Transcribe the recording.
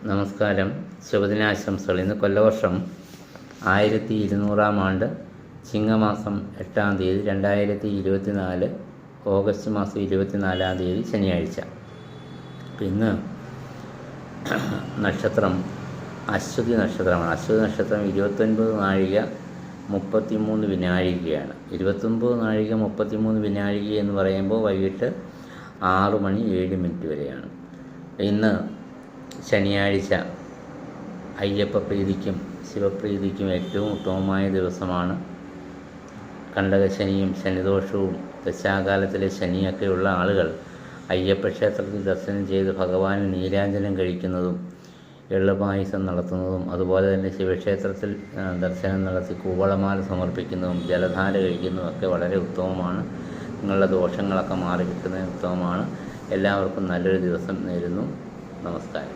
നമസ്കാരം. ശുഭദിനാശംസകൾ. ഇന്ന് കൊല്ലവർഷം 1200 ആണ്ട് ചിങ്ങമാസം 8-ാം തീയതി 2024 ഓഗസ്റ്റ് മാസം 24-ാം തീയതി ശനിയാഴ്ച. ഇന്ന് നക്ഷത്രം അശ്വതി നക്ഷത്രമാണ്. അശ്വതി നക്ഷത്രം 29 നാഴിക 33 വിനാഴികയാണ്. 29 നാഴിക 33 വിനാഴിക എന്ന് പറയുമ്പോൾ വൈകിട്ട് 6 മണി 7 മിനിറ്റ് വരെയാണ്. ഇന്ന് ശനിയാഴ്ച അയ്യപ്പ പ്രീതിക്കും ശിവപ്രീതിക്കും ഏറ്റവും ഉത്തമമായ ദിവസമാണ്. കണ്ടകശനിയും ശനിദോഷവും ദശാകാലത്തിലെ ശനിയൊക്കെയുള്ള ആളുകൾ അയ്യപ്പ ക്ഷേത്രത്തിൽ ദർശനം ചെയ്ത് ഭഗവാന് നീരാഞ്ജനം കഴിക്കുന്നതും എള്ളുപായസം നടത്തുന്നതും അതുപോലെ തന്നെ ശിവക്ഷേത്രത്തിൽ ദർശനം നടത്തി കൂവളമാല സമർപ്പിക്കുന്നതും ജലധാര കഴിക്കുന്നതും ഒക്കെ വളരെ ഉത്തമമാണ്. നിങ്ങളുടെ ദോഷങ്ങളൊക്കെ മാറി കിട്ടുന്നതിന് ഉത്തമമാണ്. എല്ലാവർക്കും നല്ലൊരു ദിവസം നേരുന്നു. നമസ്കാരം.